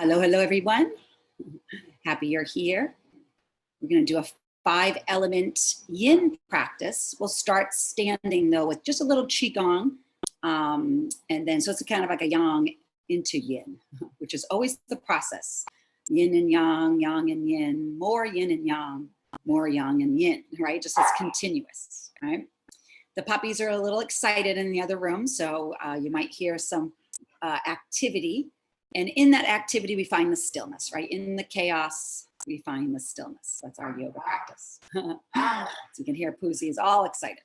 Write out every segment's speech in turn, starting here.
Hello, hello, everyone. Happy you're here. We're going to do a 5-element yin practice. We'll start standing, though, with just a little qigong. And then, so it's kind of like a yang into yin, which is always the process. Yin and yang and yin, more yin and yang, more yang and yin, right? Just as continuous, right? The puppies are a little excited in the other room, so you might hear some activity. And in that activity, we find the stillness, right? In the chaos, we find the stillness. That's our yoga practice. So you can hear Poozy is all excited.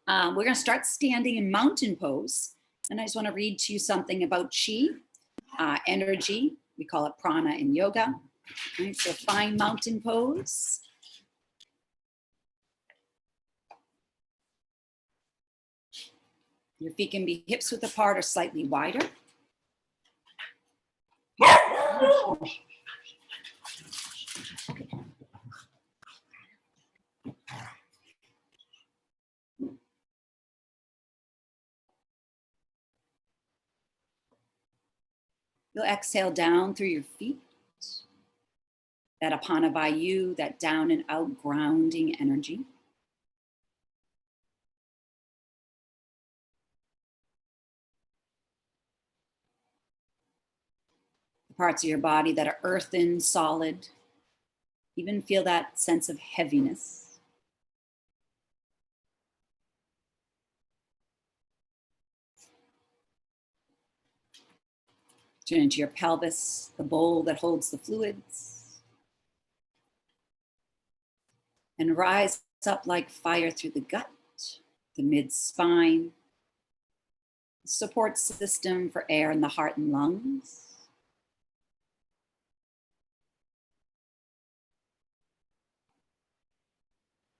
We're going to start standing in mountain pose. And I just want to read to you something about chi, energy. We call it prana in yoga. Right, so find mountain pose. Your feet can be hips width apart or slightly wider. You'll exhale down through your feet. That apana vayu, that down and out grounding energy. The parts of your body that are earthen, solid. Even feel that sense of heaviness. Turn into your pelvis, the bowl that holds the fluids. And rise up like fire through the gut, the mid-spine, support system for air in the heart and lungs.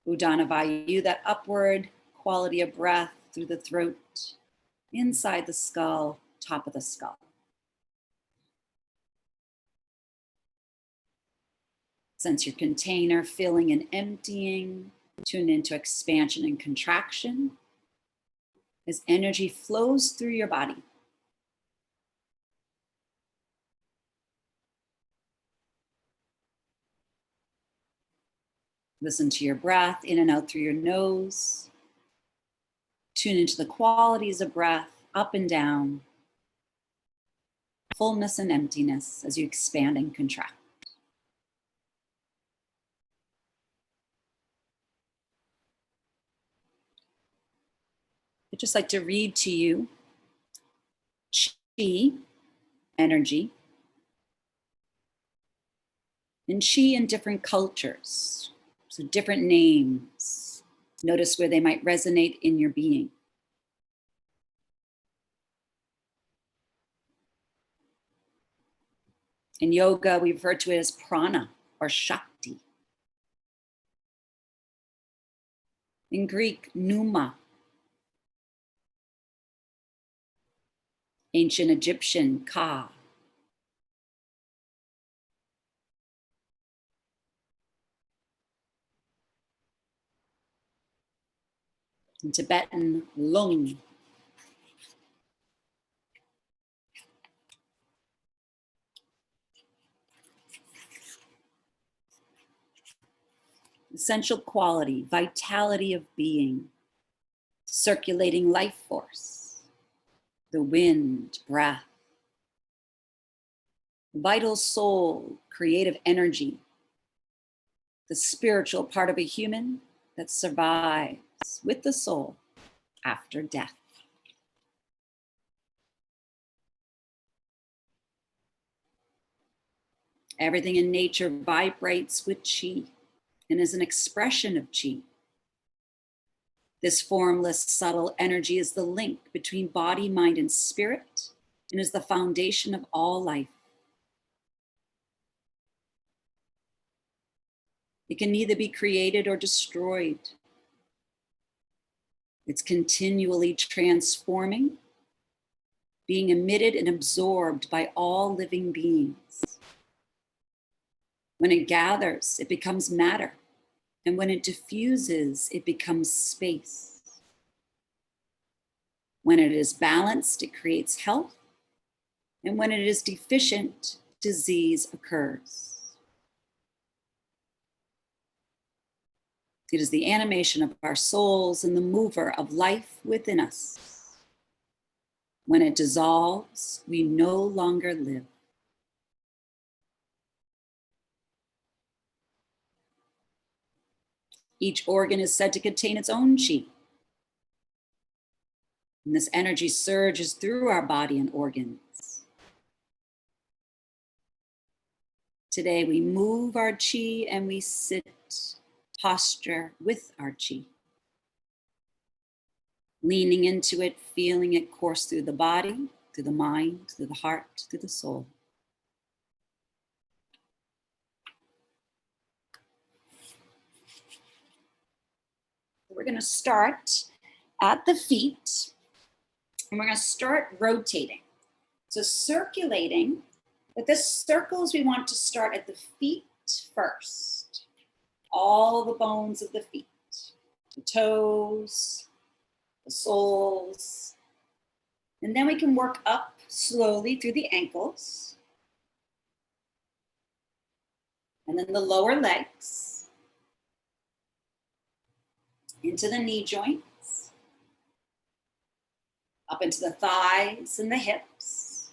Udana Vayu, that upward quality of breath through the throat, inside the skull, top of the skull. Sense your container filling and emptying. Tune into expansion and contraction as energy flows through your body. Listen to your breath in and out through your nose. Tune into the qualities of breath up and down. Fullness and emptiness as you expand and contract. I'd just like to read to you chi, energy, and chi in different cultures, so different names. Notice where they might resonate in your being. In yoga, we refer to it as prana or shakti. In Greek, pneuma. Ancient Egyptian, ka. In Tibetan, lung. Essential quality, vitality of being, circulating life force. The wind, breath, vital soul, creative energy, the spiritual part of a human that survives with the soul after death. Everything in nature vibrates with chi and is an expression of chi. This formless, subtle energy is the link between body, mind, and spirit, and is the foundation of all life. It can neither be created or destroyed. It's continually transforming, being emitted and absorbed by all living beings. When it gathers, it becomes matter. And when it diffuses, it becomes space. When it is balanced, it creates health. And when it is deficient, disease occurs. It is the animation of our souls and the mover of life within us. When it dissolves, we no longer live. Each organ is said to contain its own chi. And this energy surges through our body and organs. Today we move our chi and we sit, posture with our chi. Leaning into it, feeling it course through the body, through the mind, through the heart, through the soul. We're going to start at the feet, and we're going to start rotating. So circulating, but the circles we want to start at the feet first. All the bones of the feet, the toes, the soles, and then we can work up slowly through the ankles, and then the lower legs, into the knee joints, up into the thighs and the hips,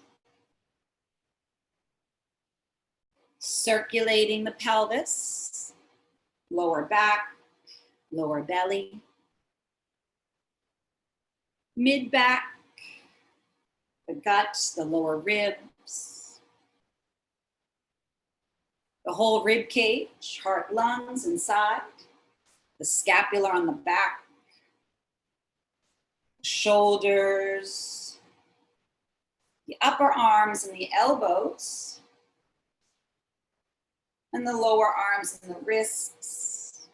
circulating the pelvis, lower back, lower belly, mid back, the gut, the lower ribs, the whole rib cage, heart, lungs inside, the scapula on the back, shoulders, the upper arms and the elbows, and the lower arms and the wrists,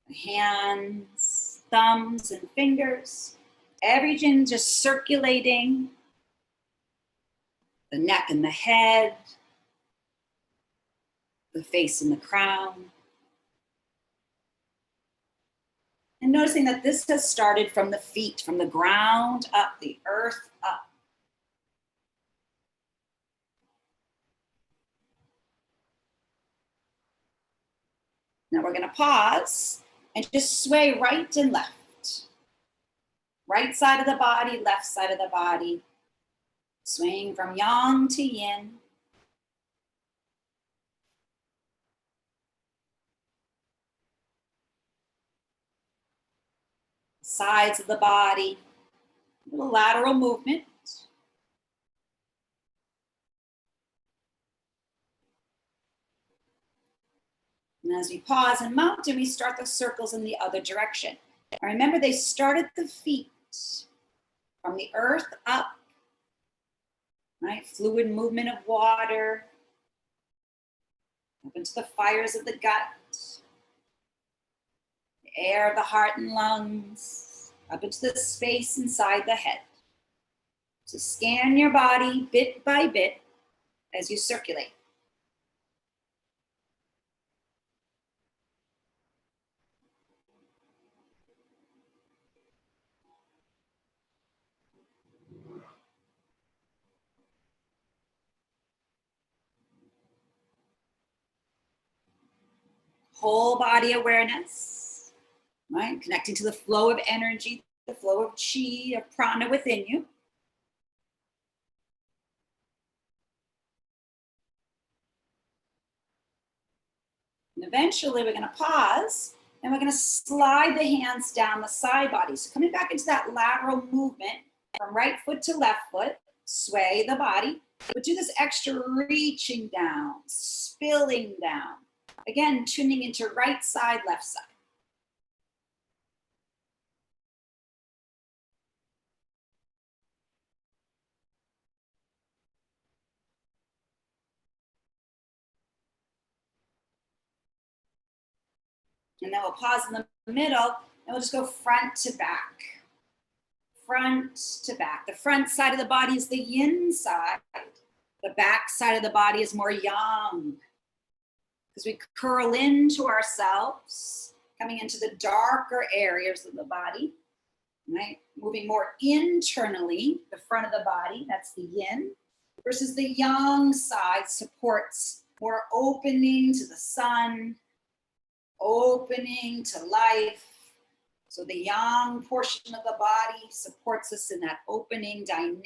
the hands, thumbs and fingers, everything just circulating, the neck and the head, the face and the crown. And noticing that this has started from the feet, from the ground up, the earth up. Now we're going to pause and just sway right and left. Right side of the body, left side of the body. Swaying from yang to yin. Sides of the body, a little lateral movement. And as we pause and mountain, we start the circles in the other direction. And remember, they start at the feet, from the earth up, right? Fluid movement of water, up into the fires of the gut, the air of the heart and lungs, up into the space inside the head. So scan your body bit by bit as you circulate. Whole body awareness, right? Connecting to the flow of energy, the flow of chi, of prana within you. And eventually we're going to pause and we're going to slide the hands down the side body. So coming back into that lateral movement from right foot to left foot, sway the body, but do this extra reaching down, spilling down. Again, tuning into right side, left side. And then we'll pause in the middle and we'll just go front to back. Front to back. The front side of the body is the yin side. The back side of the body is more yang. Because we curl into ourselves, coming into the darker areas of the body, right? Moving more internally, the front of the body, that's the yin. versus the yang side supports more opening to the sun, opening to life. So the yang portion of the body supports us in that opening dynamic.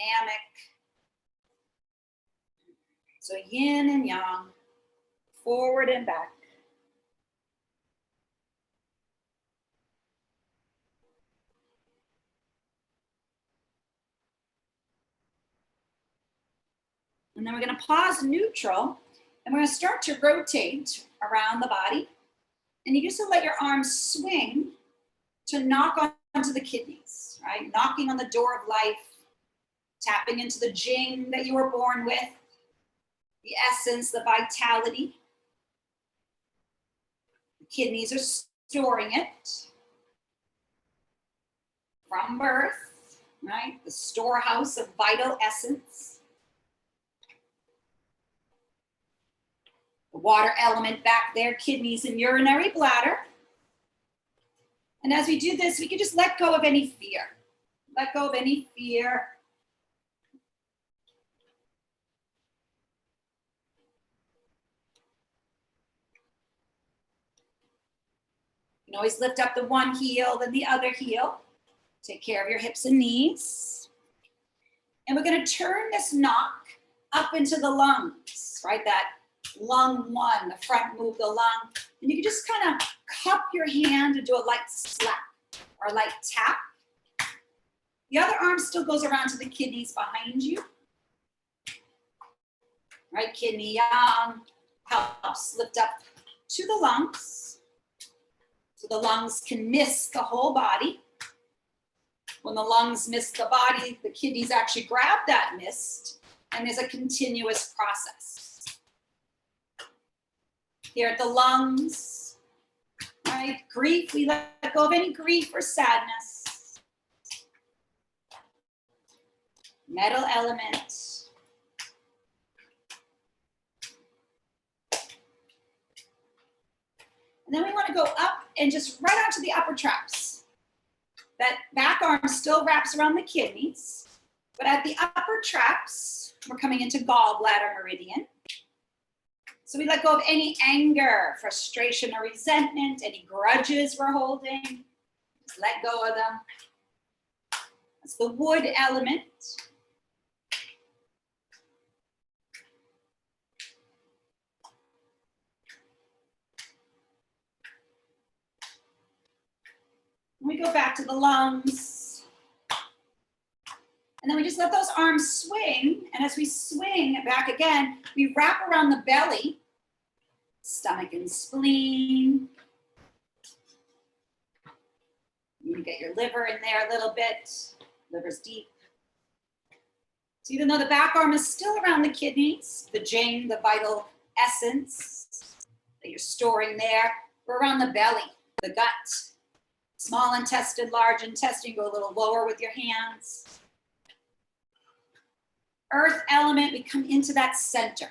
So yin and yang, forward and back. And then we're going to pause neutral, and we're going to start to rotate around the body. And you just let your arms swing to knock onto the kidneys, right? Knocking on the door of life, tapping into the jing that you were born with, the essence, the vitality. The kidneys are storing it from birth, right? The storehouse of vital essence. The water element back there, kidneys and urinary bladder. And as we do this, we can just let go of any fear. Let go of any fear. You can always lift up the one heel, then the other heel. Take care of your hips and knees. And we're going to turn this knock up into the lungs, right? That lung one, the front move the lung. And you can just kind of cup your hand and do a light slap or a light tap. The other arm still goes around to the kidneys behind you. Right, kidney yang helps lift up to the lungs. So the lungs can mist the whole body. When the lungs mist the body, the kidneys actually grab that mist, and there's a continuous process. Here at the lungs, right? Grief, we let go of any grief or sadness. Metal element. And then we want to go up and just right onto the upper traps. That back arm still wraps around the kidneys, but at the upper traps, we're coming into gallbladder meridian. So we let go of any anger, frustration, or resentment, any grudges we're holding. Just let go of them. That's the wood element. We go back to the lungs. And then we just let those arms swing. And as we swing back again, we wrap around the belly, stomach and spleen. You can get your liver in there a little bit. Liver's deep. So even though the back arm is still around the kidneys, the jing, the vital essence that you're storing there, we're around the belly, the gut. Small intestine, large intestine, go a little lower with your hands. Earth element, we come into that center.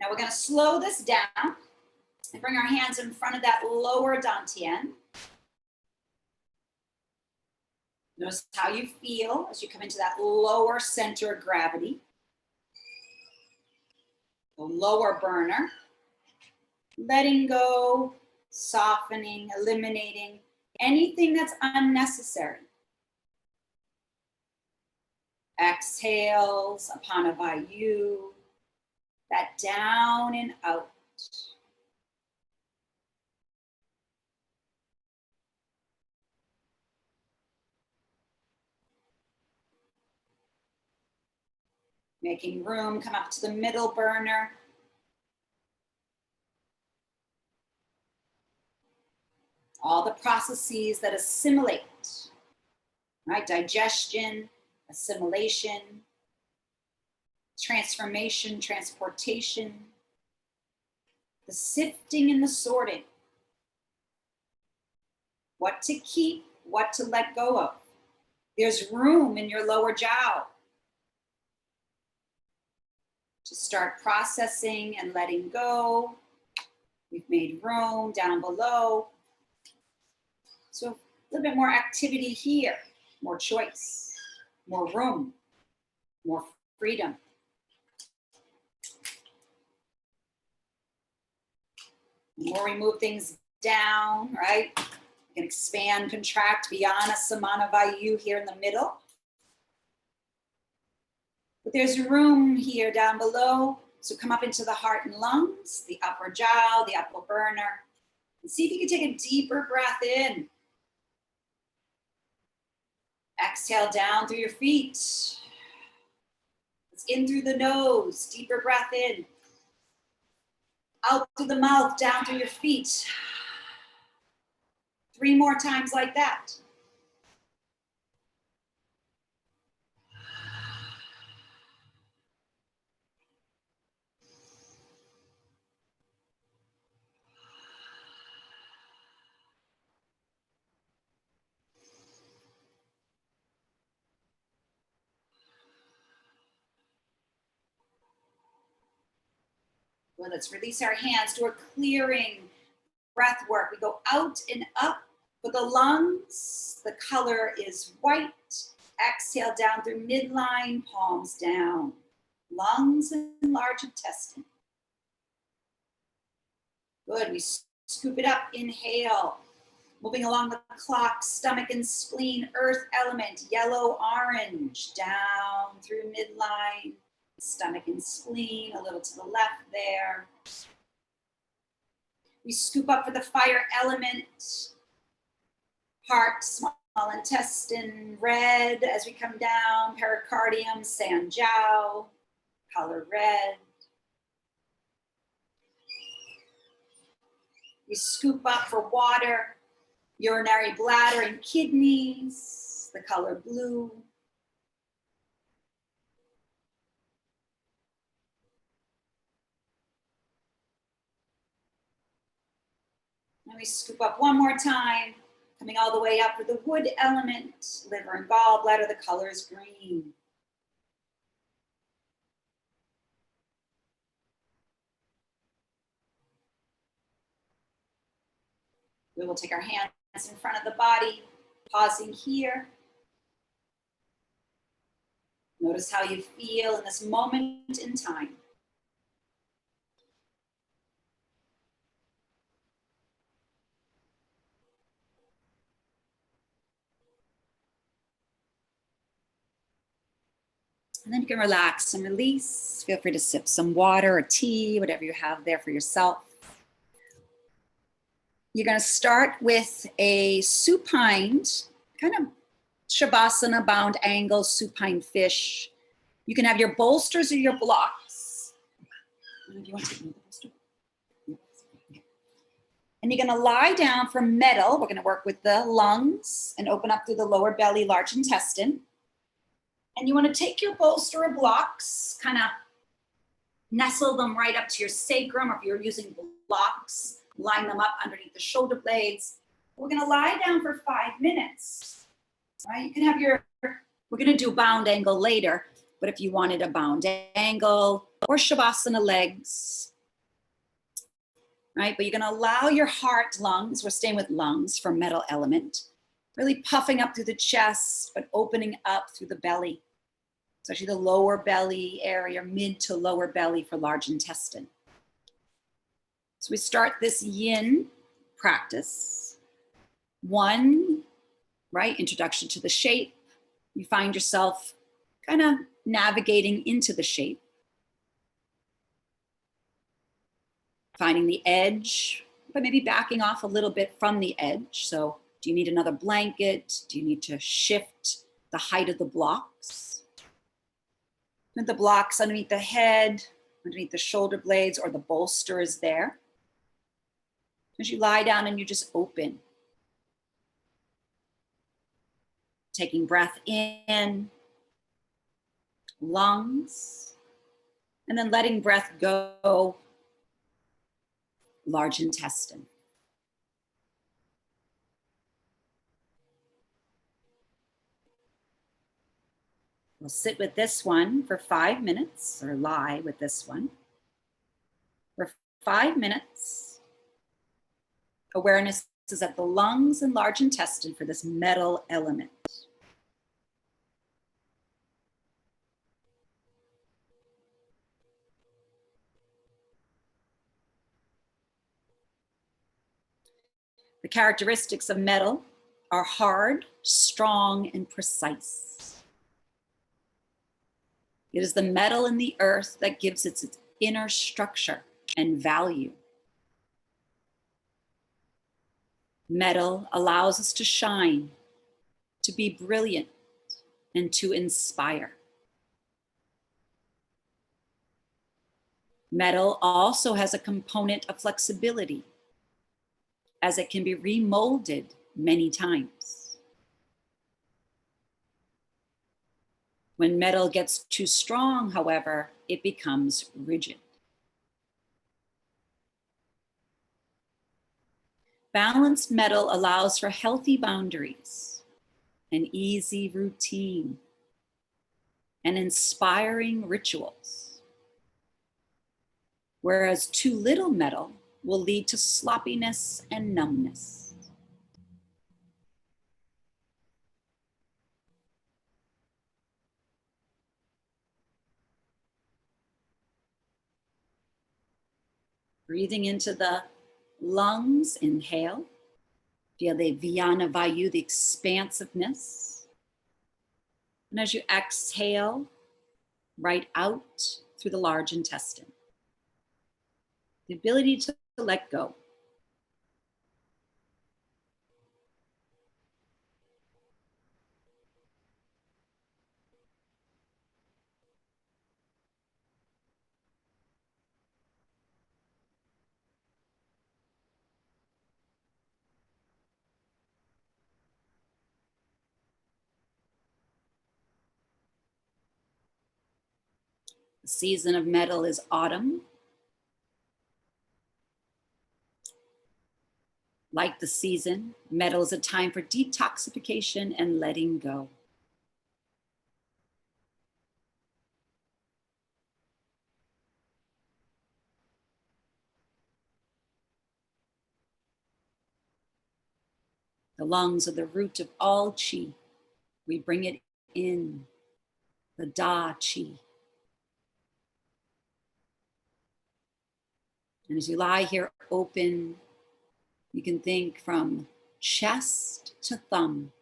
Now we're going to slow this down and bring our hands in front of that lower dantian. Notice how you feel as you come into that lower center of gravity. The lower burner. Letting go, softening, eliminating anything that's unnecessary. Exhales, Apanavayu, that down and out. Making room, come up to the middle burner. All the processes that assimilate, right? Digestion, assimilation, transformation, transportation, the sifting and the sorting. What to keep, what to let go of. There's room in your lower jowl to start processing and letting go. We've made room down below. So a little bit more activity here. more choice, more room, more freedom. The more we move things down, right? You can expand, contract, Vyana, Samana, Vayu here in the middle. But there's room here down below. So come up into the heart and lungs, the upper jowl, the upper burner. And see if you can take a deeper breath in. Exhale down through your feet. Let's in through the nose, deeper breath in. Out through the mouth, down through your feet. 3 more times like that. Well, let's release our hands, do a clearing breath work. We go out and up for the lungs. The color is white. Exhale down through midline, palms down. Lungs and large intestine. Good, we scoop it up, inhale. Moving along the clock, stomach and spleen, earth element, yellow, orange, down through midline. Stomach and spleen, a little to the left there. We scoop up for the fire element, heart, small intestine, red as we come down, pericardium, sanjiao, color red. We scoop up for water, urinary bladder and kidneys, the color blue. And we scoop up one more time, coming all the way up with the wood element, liver and gallbladder, the color is green. We will take our hands in front of the body, pausing here. Notice how you feel in this moment in time. And then you can relax and release. Feel free to sip some water or tea, whatever you have there for yourself. You're going to start with a supine, kind of Shavasana bound angle, supine fish. You can have your bolsters or your blocks. Do you want to take another bolster? And you're going to lie down for metal. We're going to work with the lungs and open up through the lower belly, large intestine. And you want to take your bolster or blocks, kind of nestle them right up to your sacrum, or if you're using blocks, line them up underneath the shoulder blades. We're going to lie down for 5 minutes. Right? You can have we're going to do bound angle later, but if you wanted a bound angle or Shavasana legs, right? But you're going to allow your heart, lungs, we're staying with lungs for metal element, really puffing up through the chest, but opening up through the belly. Especially the lower belly area, mid to lower belly for large intestine. So we start this yin practice. 1, right, introduction to the shape. You find yourself kind of navigating into the shape. Finding the edge, but maybe backing off a little bit from the edge. So do you need another blanket? Do you need to shift the height of the blocks? Put the blocks underneath the head, underneath the shoulder blades, or the bolster is there. As you lie down and you just open. Taking breath in, lungs, and then letting breath go, large intestine. We'll sit with this one for 5 minutes, or lie with this one. For 5 minutes, awareness is at the lungs and large intestine for this metal element. The characteristics of metal are hard, strong, and precise. It is the metal in the earth that gives it its inner structure and value. Metal allows us to shine, to be brilliant, and to inspire. Metal also has a component of flexibility, as it can be remolded many times. When metal gets too strong, however, it becomes rigid. Balanced metal allows for healthy boundaries, an easy routine, and inspiring rituals. Whereas too little metal will lead to sloppiness and numbness. Breathing into the lungs, inhale. Feel the Vyana Vayu, the expansiveness. And as you exhale, right out through the large intestine. The ability to let go. The season of metal is autumn. Like the season, metal is a time for detoxification and letting go. The lungs are the root of all chi. We bring it in, the Da chi. And as you lie here open, you can think from chest to thumb,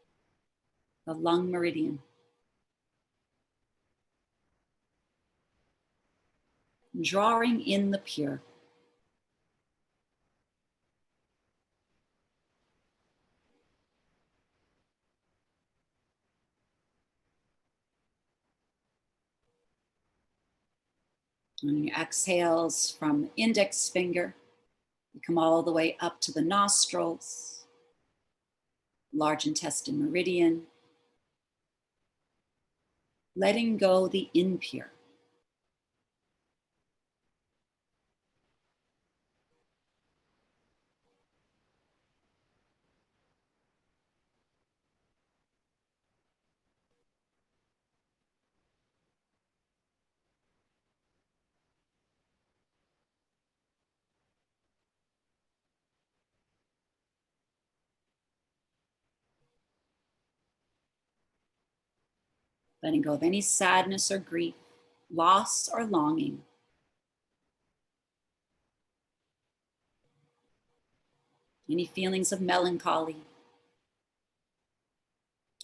the lung meridian. Drawing in the pure. And your exhales from index finger, you come all the way up to the nostrils, large intestine meridian, letting go the impure. Letting go of any sadness or grief, loss or longing. Any feelings of melancholy,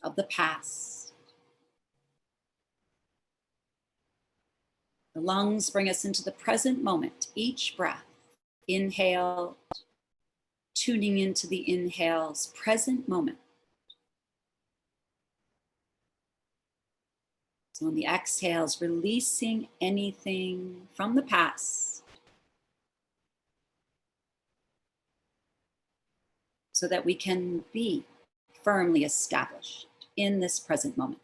of the past. The lungs bring us into the present moment, each breath. Inhale, tuning into the inhale's present moment. So on the exhales, releasing anything from the past so that we can be firmly established in this present moment.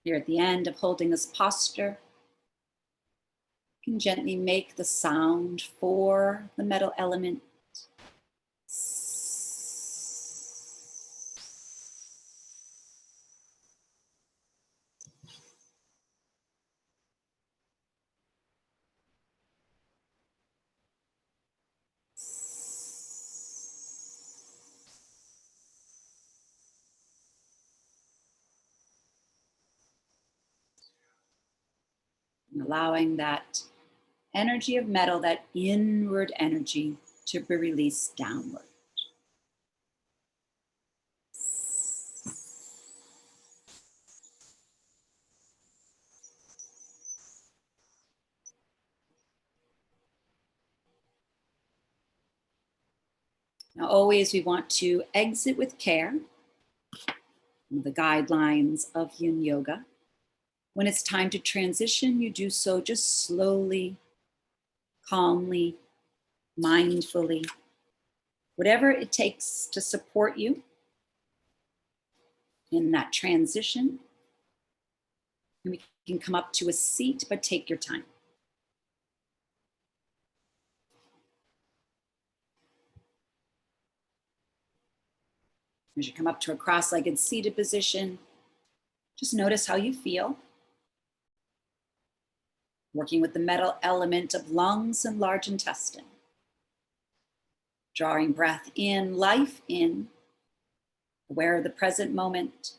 Here at the end of holding this posture, you can gently make the sound for the metal element. And allowing that energy of metal, that inward energy, to be released downward. Now, always we want to exit with care. The guidelines of Yin Yoga. When it's time to transition, you do so just slowly, calmly, mindfully, whatever it takes to support you in that transition. And we can come up to a seat, but take your time. As you come up to a cross-legged seated position, just notice how you feel. Working with the metal element of lungs and large intestine. Drawing breath in, life in, aware of the present moment.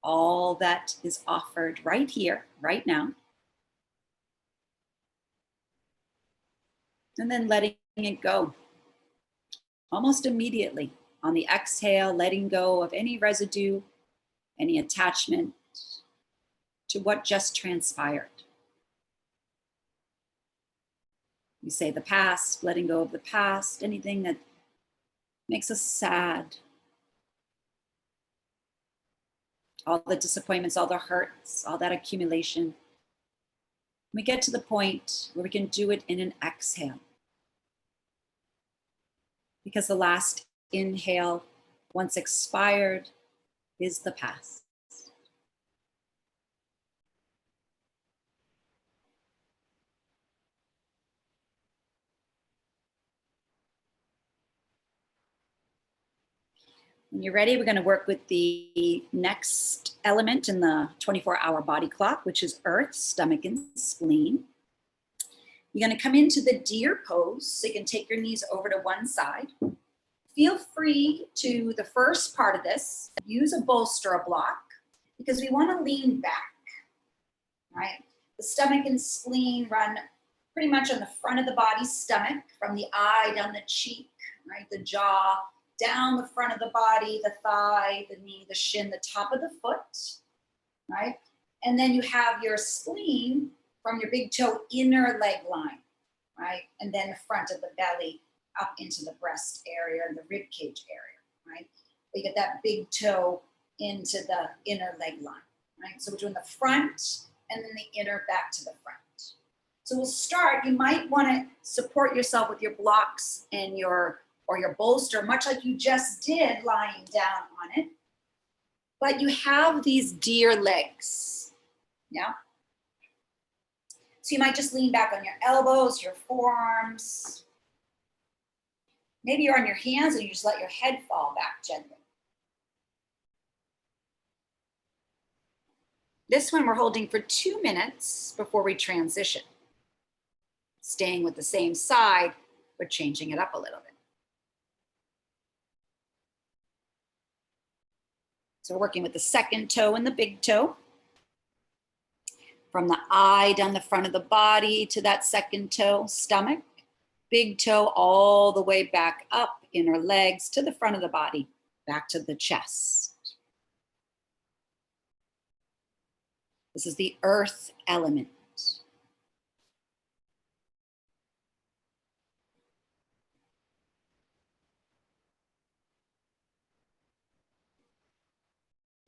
All that is offered right here, right now. And then letting it go. Almost immediately. On the exhale, letting go of any residue, any attachment to what just transpired. We say the past, letting go of the past, anything that makes us sad. All the disappointments, all the hurts, all that accumulation. We get to the point where we can do it in an exhale. Because the last inhale, once expired, is the past. When you're ready, we're going to work with the next element in the 24-hour body clock, which is earth, stomach, and spleen. You're going to come into the deer pose, so you can take your knees over to one side. Feel free to, the first part of this, use a bolster, a block, because we want to lean back, right? The stomach and spleen run pretty much on the front of the body, stomach, from the eye down the cheek, right? The jaw, down the front of the body, the thigh, the knee, the shin, the top of the foot, right? And then you have your spleen from your big toe, inner leg line, right? And then the front of the belly up into the breast area and the rib cage area, right? You get that big toe into the inner leg line, right? So we're doing the front and then the inner back to the front. So we'll start, you might want to support yourself with your blocks and your bolster, much like you just did lying down on it. But you have these deer legs, yeah? So you might just lean back on your elbows, your forearms. Maybe you're on your hands and you just let your head fall back gently. This one we're holding for 2 minutes before we transition. Staying with the same side, but changing it up a little bit. So we're working with the second toe and the big toe. From the eye down the front of the body to that second toe, stomach. Big toe all the way back up, inner legs to the front of the body, back to the chest. This is the earth element.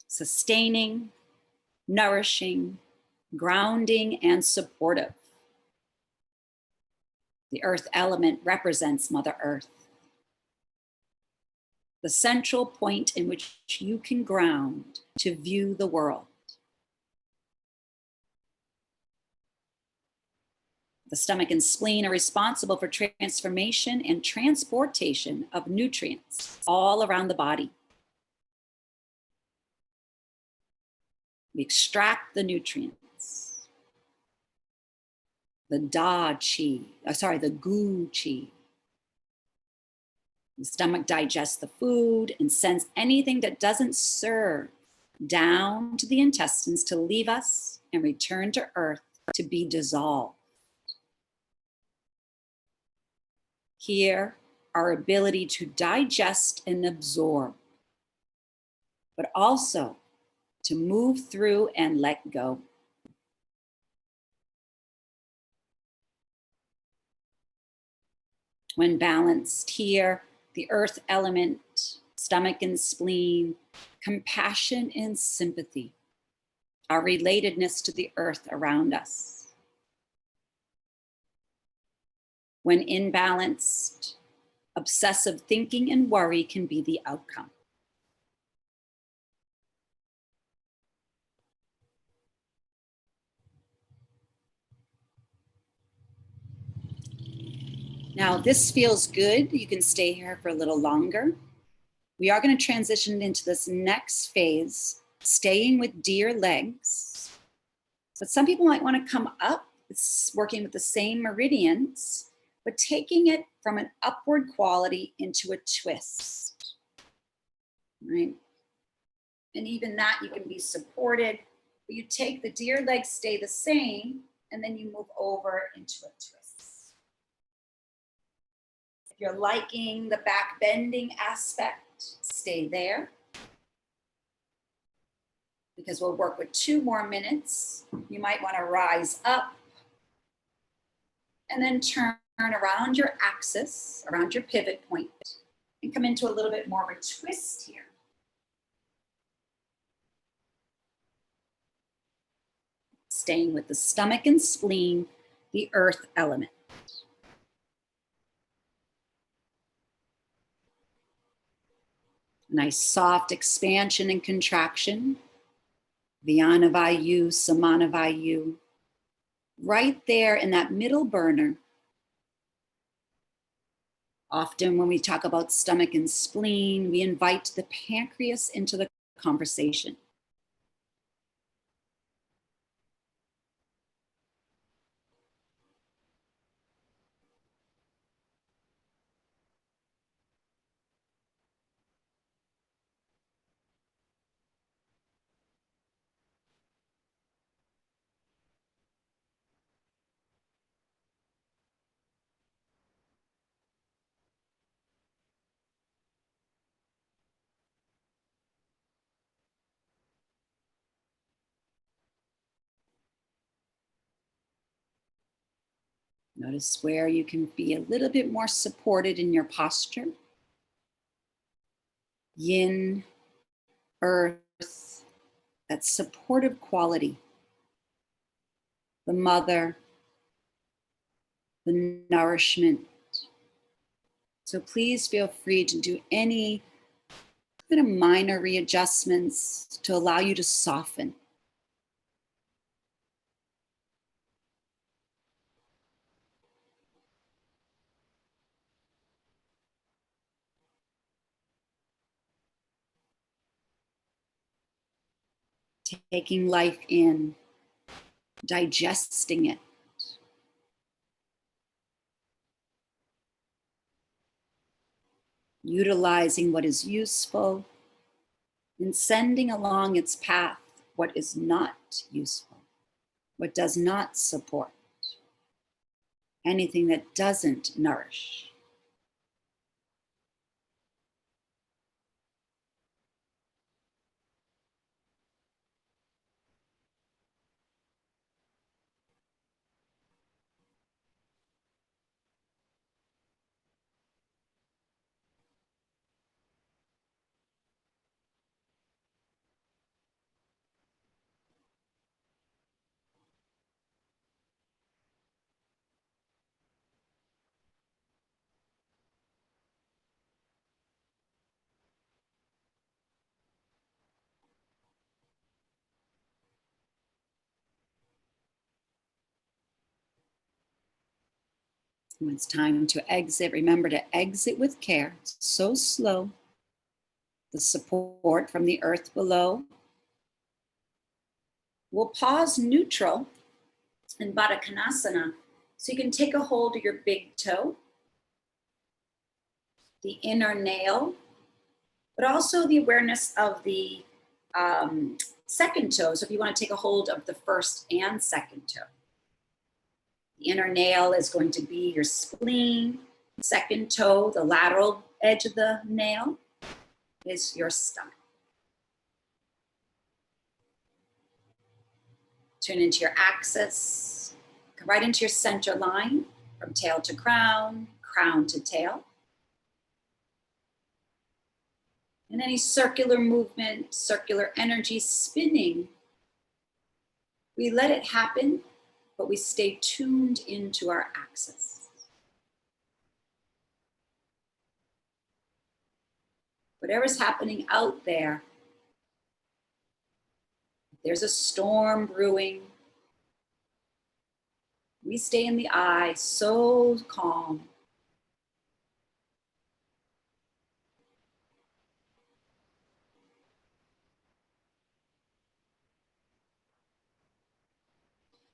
Sustaining, nourishing, grounding, and supportive. The earth element represents Mother Earth, the central point in which you can ground to view the world. The stomach and spleen are responsible for transformation and transportation of nutrients all around the body. We extract the nutrients. The the gu qi. The stomach digests the food and sends anything that doesn't serve down to the intestines to leave us and return to earth to be dissolved. Here, our ability to digest and absorb, but also to move through and let go. When balanced here, the earth element, stomach and spleen, compassion and sympathy, our relatedness to the earth around us. When imbalanced, obsessive thinking and worry can be the outcome. Now, if this feels good, you can stay here for a little longer. We are going to transition into this next phase, staying with deer legs. But some people might want to come up, it's working with the same meridians, but taking it from an upward quality into a twist, right? And even that you can be supported, but you take the deer legs, stay the same, and then you move over into a twist. If you're liking the back bending aspect, stay there, because we'll work with 2 more minutes. You might want to rise up and then turn around your axis, around your pivot point, and come into a little bit more of a twist here. Staying with the stomach and spleen, the earth element. Nice soft expansion and contraction. Vyanavayu, Samanavayu. Right there in that middle burner. Often when we talk about stomach and spleen, we invite the pancreas into the conversation. Notice where you can be a little bit more supported in your posture. Yin, earth, that supportive quality. The mother, the nourishment. So please feel free to do any kind of minor readjustments to allow you to soften. Taking life in, digesting it. Utilizing what is useful and sending along its path what is not useful, what does not support, anything that doesn't nourish. When it's time to exit, remember to exit with care. It's so slow. The support from the earth below. We'll pause neutral in Baddha Konasana, so you can take a hold of your big toe, the inner nail, but also the awareness of the second toe. So if you want to take a hold of the first and second toe. The inner nail is going to be your spleen. Second toe, the lateral edge of the nail, is your stomach. Tune into your axis. Come right into your center line from tail to crown, crown to tail. And any circular movement, circular energy spinning, we let it happen, but we stay tuned into our axis. Whatever's happening out there, if there's a storm brewing, we stay in the eye, so calm.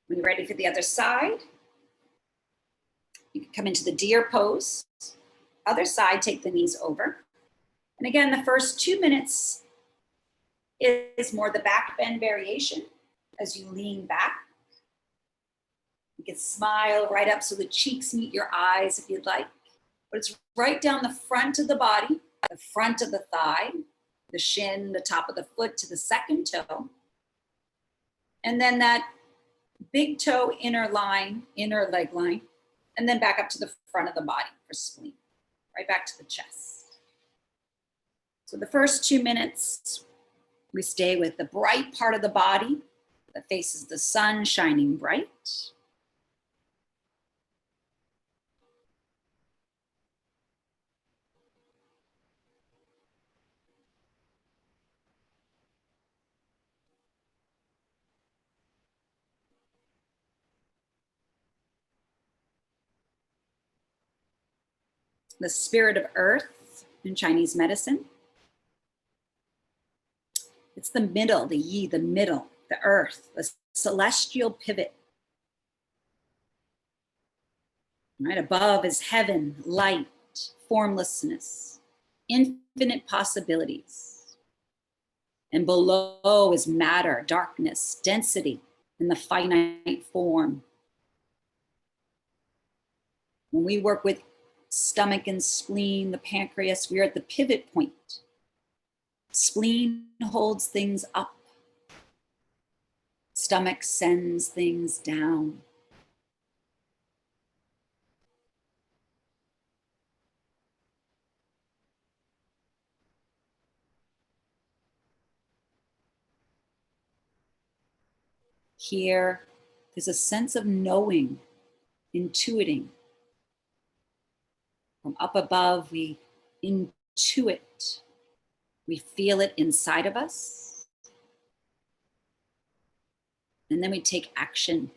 When you're ready for the other side, you can come into the deer pose. Other side, take the knees over. And again, the first 2 minutes is more the back bend variation as you lean back. You can smile right up so the cheeks meet your eyes if you'd like. But it's right down the front of the body, the front of the thigh, the shin, the top of the foot to the second toe. And then that big toe inner line, inner leg line, and then back up to the front of the body for spleen, right back to the chest. So the first 2 minutes, we stay with the bright part of the body that faces the sun shining bright. The spirit of earth in Chinese medicine. It's the middle, the yi, the middle, the earth, the celestial pivot. Right above is heaven, light, formlessness, infinite possibilities. And below is matter, darkness, density, and the finite form. When we work with stomach and spleen, the pancreas, we're at the pivot point. Spleen holds things up. Stomach sends things down. Here, there's a sense of knowing, intuiting. From up above, we intuit. We feel it inside of us. And then we take action. And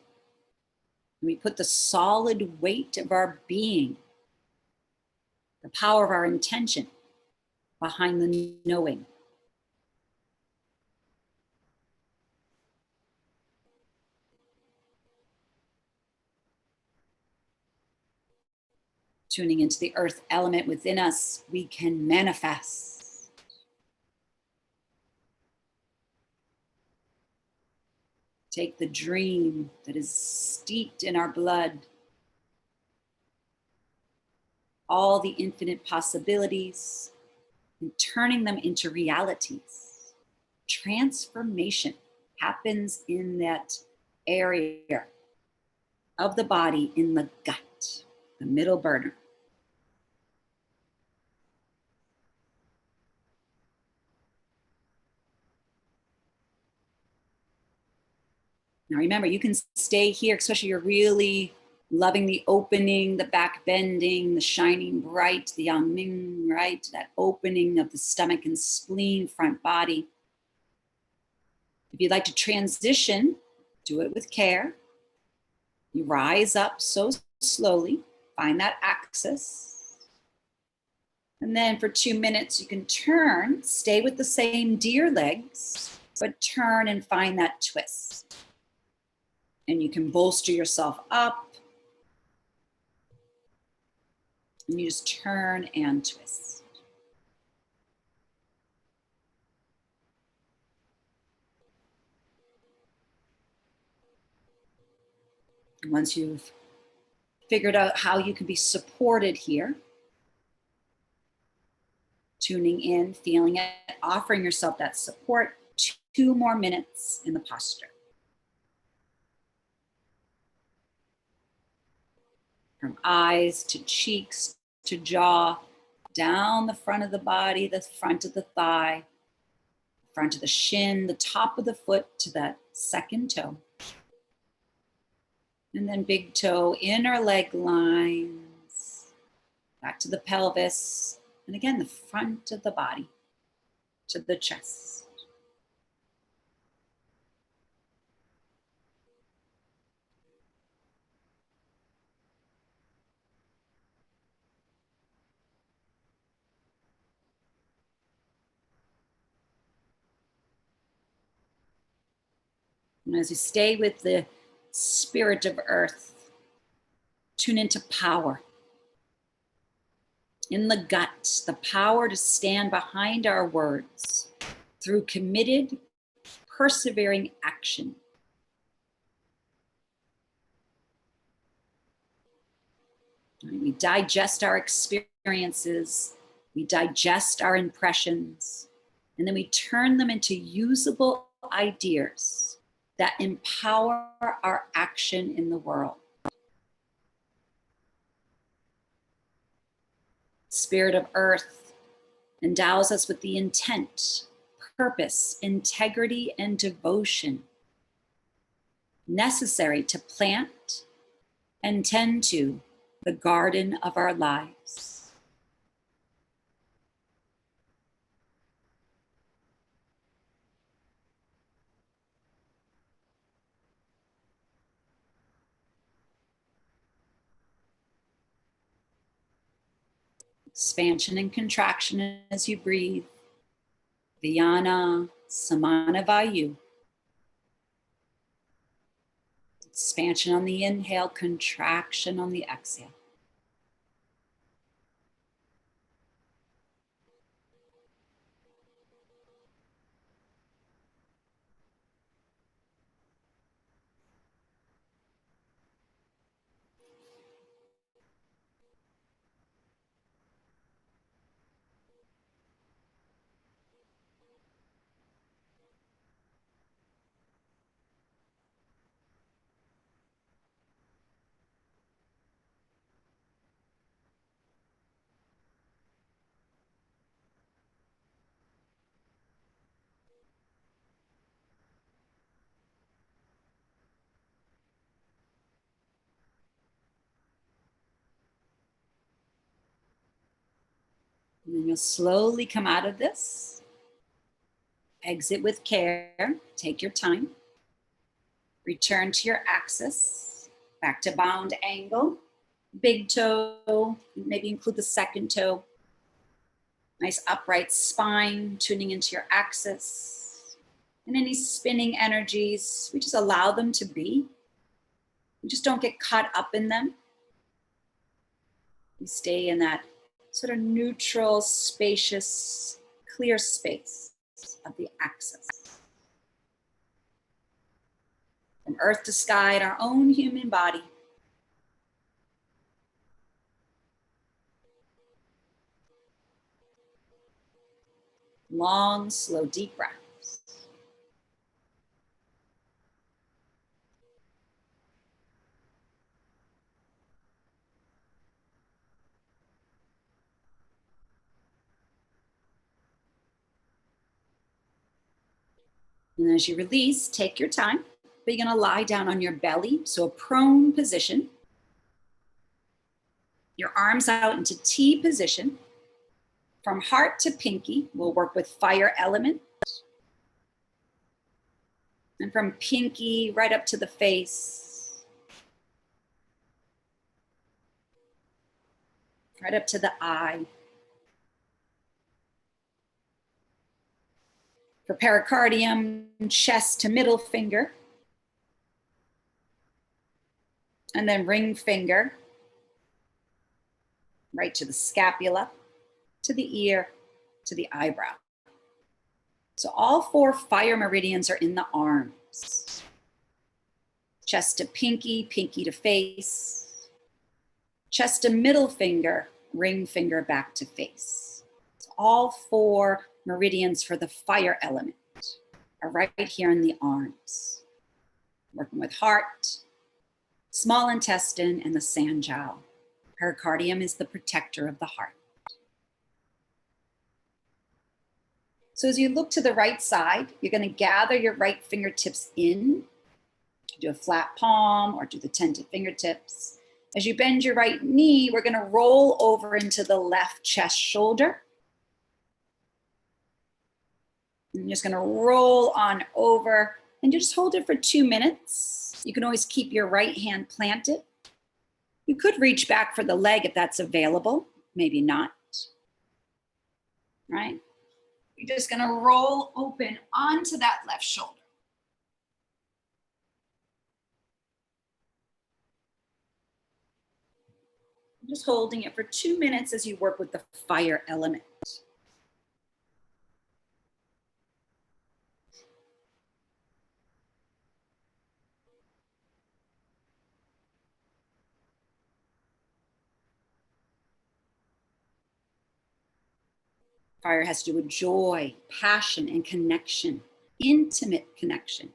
we put the solid weight of our being, the power of our intention, behind the knowing. Tuning into the earth element within us, we can manifest. Take the dream that is steeped in our blood, all the infinite possibilities, and turning them into realities. Transformation happens in that area of the body, in the gut, the middle burner. Now remember, you can stay here, especially you're really loving the opening, the back bending, the shining bright, the yang ming, right? That opening of the stomach and spleen, front body. If you'd like to transition, do it with care. You rise up so slowly, find that axis. And then for 2 minutes, you can turn, stay with the same deer legs, but turn and find that twist. And you can bolster yourself up. And you just turn and twist. Once you've figured out how you can be supported here, tuning in, feeling it, offering yourself that support, 2 more minutes in the posture. From eyes to cheeks to jaw, down the front of the body, the front of the thigh, front of the shin, the top of the foot to that second toe. And then big toe, inner leg lines, back to the pelvis. And again, the front of the body to the chest. And as you stay with the spirit of earth, tune into power. In the gut, the power to stand behind our words through committed, persevering action. We digest our experiences, we digest our impressions, and then we turn them into usable ideas that empower our action in the world. Spirit of earth endows us with the intent, purpose, integrity, and devotion necessary to plant and tend to the garden of our lives. Expansion and contraction as you breathe. Vyana, Samana Vayu. Expansion on the inhale, contraction on the exhale. And then you'll slowly come out of this. Exit with care. Take your time. Return to your axis. Back to bound angle. Big toe. Maybe include the second toe. Nice upright spine. Tuning into your axis. And any spinning energies, we just allow them to be. We just don't get caught up in them. We stay in that sort of neutral, spacious, clear space of the axis. From earth to sky in our own human body. Long, slow, deep breaths. And as you release, take your time, but you're gonna lie down on your belly, so a prone position. Your arms out into T position. From heart to pinky, we'll work with fire element. And from pinky right up to the face. Right up to the eye. For pericardium, chest to middle finger. And then ring finger. Right to the scapula, to the ear, to the eyebrow. So all 4 fire meridians are in the arms. Chest to pinky, pinky to face. Chest to middle finger, ring finger back to face. So all 4 meridians for the fire element are right here in the arms. Working with heart, small intestine, and the sandjiao. Pericardium is the protector of the heart. So as you look to the right side, you're going to gather your right fingertips in. Do a flat palm or do the tented fingertips. As you bend your right knee, we're going to roll over into the left chest shoulder. I'm just going to roll on over and just hold it for 2 minutes. You can always keep your right hand planted. You could reach back for the leg if that's available, maybe not. Right? You're just going to roll open onto that left shoulder. Just holding it for 2 minutes as you work with the fire element. Fire has to do with joy, passion, and connection, intimate connection.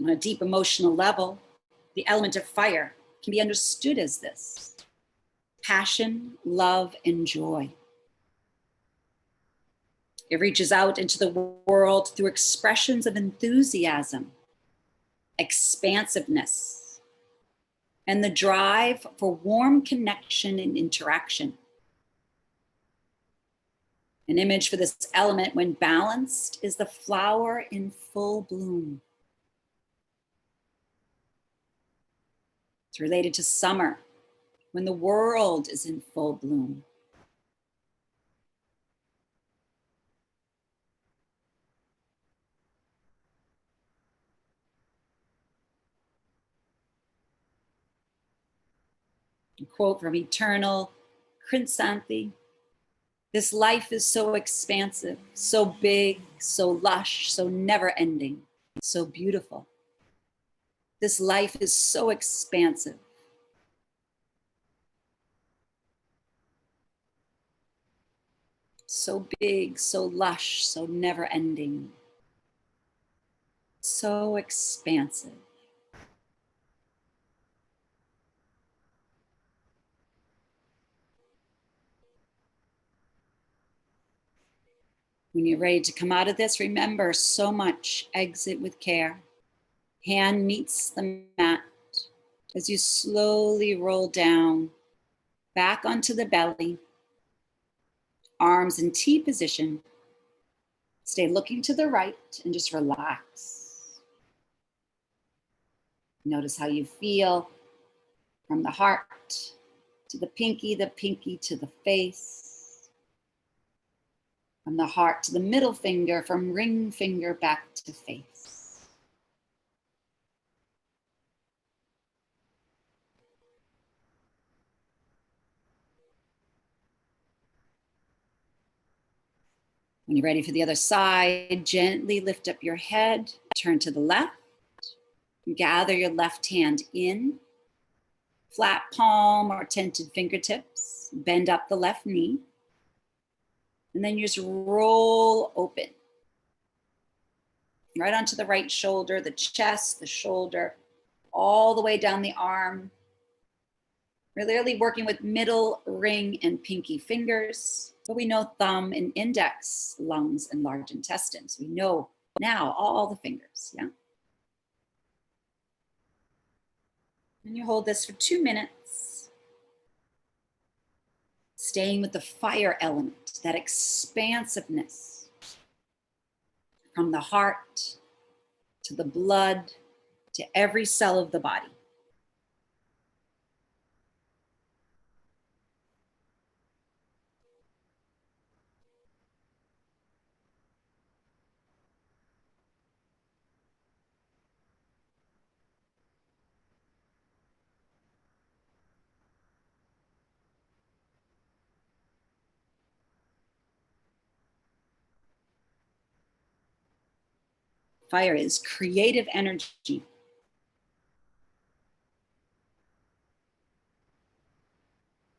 On a deep emotional level, the element of fire can be understood as this: passion, love, and joy. It reaches out into the world through expressions of enthusiasm, expansiveness, and the drive for warm connection and interaction. An image for this element, when balanced, is the flower in full bloom. It's related to summer, when the world is in full bloom. A quote from Eternal Chrysanthi: "This life is so expansive, so big, so lush, so never ending, so beautiful. This life is so expansive." So big, so lush, so never ending, so expansive. When you're ready to come out of this, remember, so much: exit with care. Hand meets the mat as you slowly roll down, back onto the belly, arms in T position. Stay looking to the right and just relax. Notice how you feel from the heart to the pinky to the face, from the heart to the middle finger, from ring finger back to face. When you're ready for the other side, gently lift up your head, turn to the left, gather your left hand in, flat palm or tented fingertips, bend up the left knee, and then you just roll open. Right onto the right shoulder, the chest, the shoulder, all the way down the arm. Really working with middle, ring, and pinky fingers. But we know thumb and index, lungs, and large intestines. We know now all the fingers, yeah? And you hold this for 2 minutes. Staying with the fire element, that expansiveness. From the heart to the blood to every cell of the body. Fire is creative energy.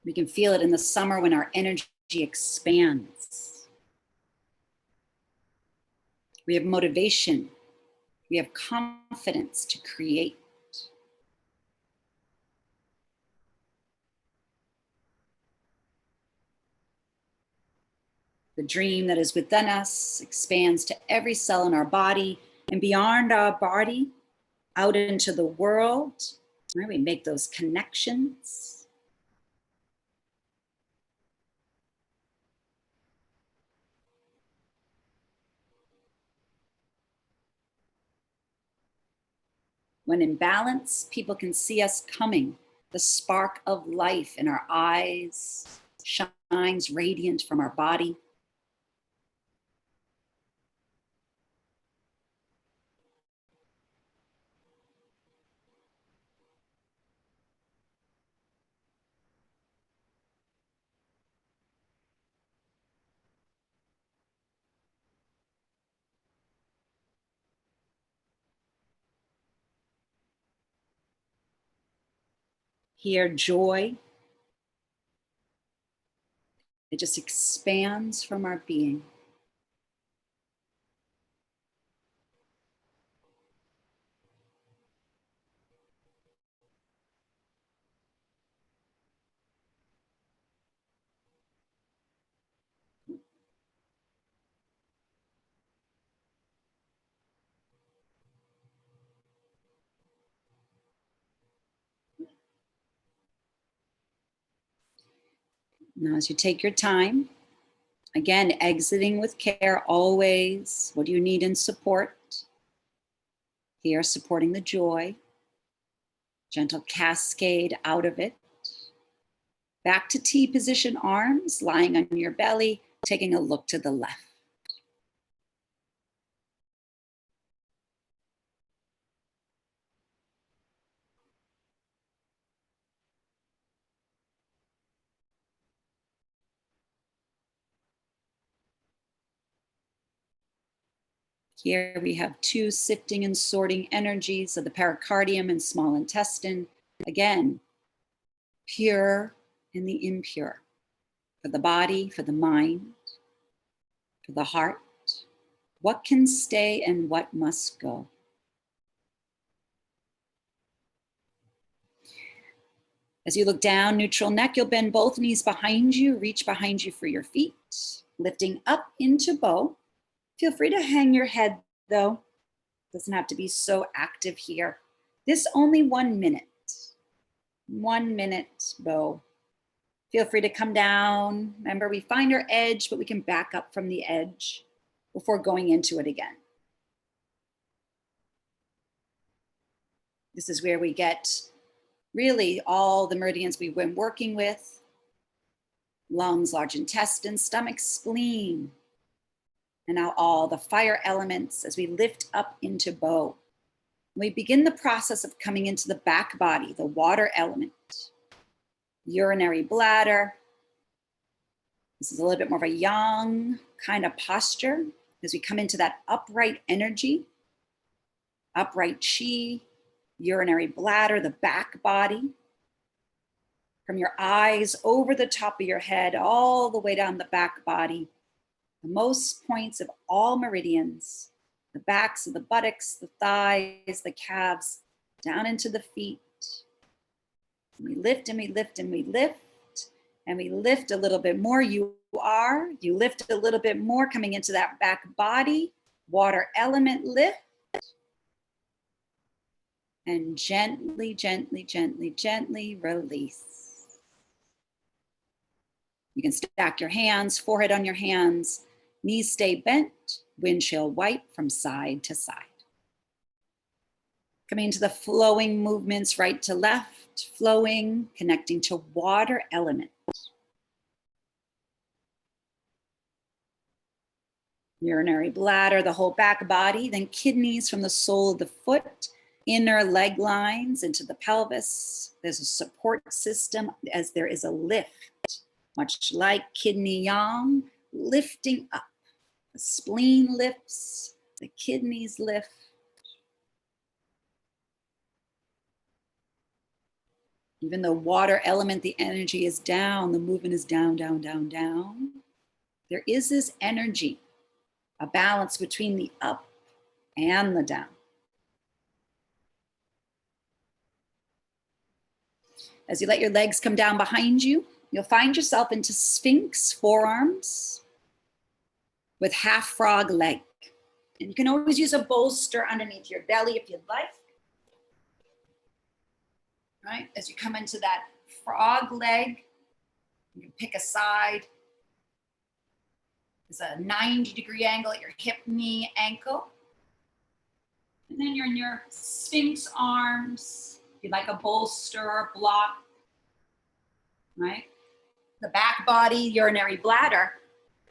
We can feel it in the summer when our energy expands. We have motivation. We have confidence to create. The dream that is within us expands to every cell in our body and beyond our body, out into the world. Right? We make those connections. When in balance, people can see us coming. The spark of life in our eyes shines radiant from our body. Here, joy, it just expands from our being. Now, as you take your time, again, exiting with care always. What do you need in support? Here, supporting the joy. Gentle cascade out of it. Back to T position, arms lying on your belly, taking a look to the left. Here we have two sifting and sorting energies of the pericardium and small intestine. Again, pure and the impure. For the body, for the mind, for the heart. What can stay and what must go? As you look down, neutral neck, you'll bend both knees behind you, reach behind you for your feet, lifting up into bow. Feel free to hang your head though. Doesn't have to be so active here. This only 1 minute. 1 minute bow. Feel free to come down. Remember, we find our edge, but we can back up from the edge before going into it again. This is where we get really all the meridians we've been working with. Lungs, large intestine, stomach, spleen. And now all the fire elements as we lift up into bow. We begin the process of coming into the back body, the water element. Urinary bladder. This is a little bit more of a yang kind of posture as we come into that upright energy, upright chi, urinary bladder, the back body. From your eyes over the top of your head, all the way down the back body. The most points of all meridians, the backs of the buttocks, the thighs, the calves, down into the feet. And we lift and we lift and we lift and we lift a little bit more. You lift a little bit more coming into that back body, water element lift. And gently, gently, gently, gently release. You can stack your hands, forehead on your hands, knees stay bent, windshield wipe from side to side. Coming to the flowing movements right to left, flowing, connecting to water element. Urinary bladder, the whole back body, then kidneys from the sole of the foot, inner leg lines into the pelvis. There's a support system as there is a lift, much like kidney yang, lifting up. The spleen lifts, The kidneys lift. Even though water element, the energy is down, the movement is down, down, down, down. There is this energy, a balance between the up and the down. As you let your legs come down behind you, you'll find yourself into Sphinx Forearms with half frog leg. And you can always use a bolster underneath your belly if you'd like. Right? As you come into that frog leg, you can pick a side. There's a 90-degree angle at your hip, knee, ankle. And then you're in your Sphinx arms. If you'd like a bolster or block, right? The back body, urinary bladder.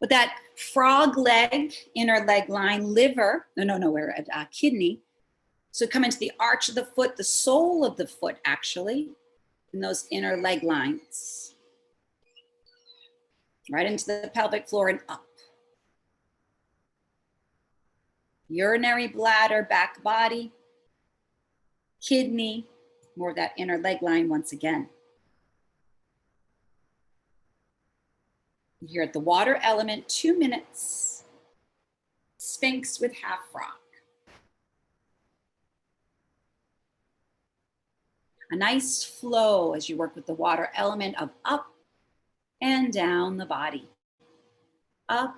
With that frog leg, inner leg line, liver, we're at kidney. So come into the arch of the foot, the sole of the foot, actually, in those inner leg lines. Right into the pelvic floor and up. Urinary bladder, back body, kidney, more of that inner leg line once again. Here at the water element, 2 minutes. Sphinx with half frog. A nice flow as you work with the water element of up and down the body. Up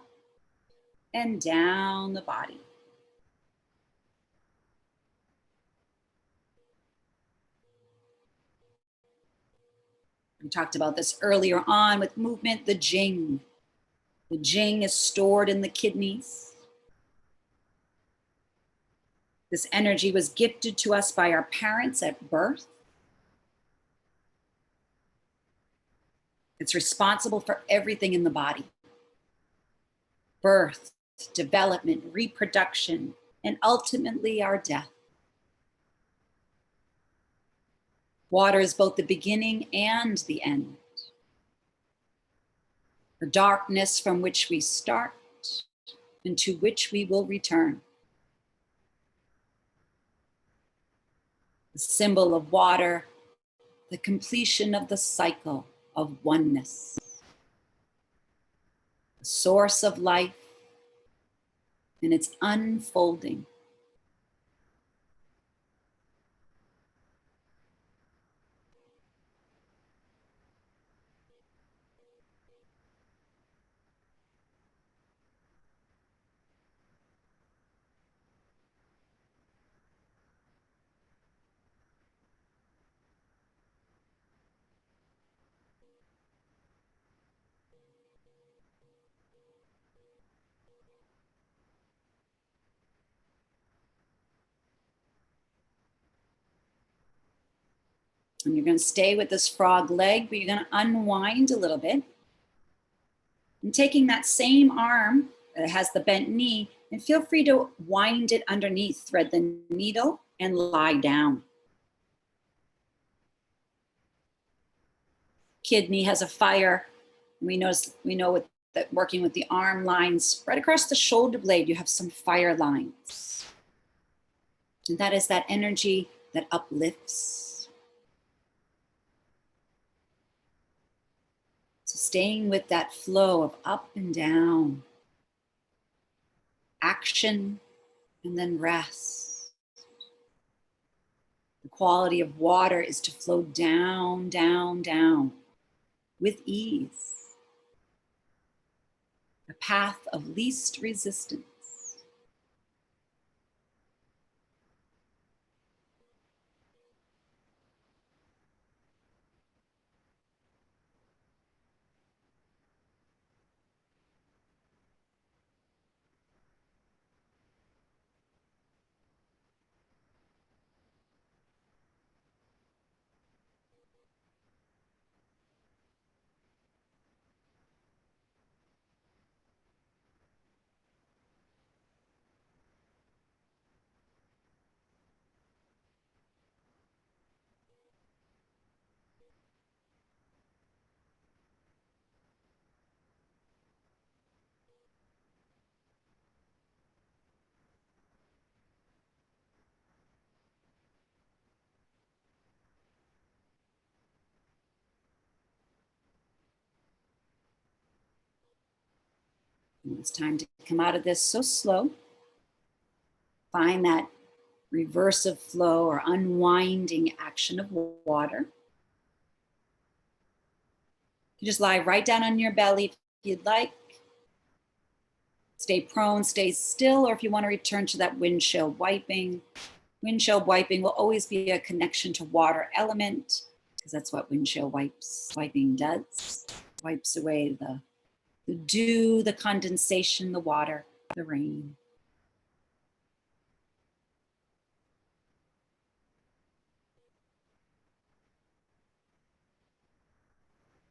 and down the body. We talked about this earlier on with movement, the Jing. The Jing is stored in the kidneys. This energy was gifted to us by our parents at birth. It's responsible for everything in the body. Birth, development, reproduction, and ultimately our death. Water is both the beginning and the end. The darkness from which we start and to which we will return. The symbol of water, the completion of the cycle of oneness. The source of life and its unfolding. And you're going to stay with this frog leg, but you're going to unwind a little bit. And taking that same arm that has the bent knee, and feel free to wind it underneath, thread the needle, and lie down. Kidney has a fire. We know that working with the arm lines, right across the shoulder blade, you have some fire lines. And that is that energy that uplifts. So staying with that flow of up and down, action, and then rest. The quality of water is to flow down, down, down with ease. The path of least resistance. And it's time to come out of this so slow. Find that reversive flow or unwinding action of water. You just lie right down on your belly if you'd like. Stay prone, stay still, or if you want to return to that windshield wiping. Windshield wiping will always be a connection to water element, because that's what windshield wiping does. Wipes away the dew, the condensation, the water, the rain.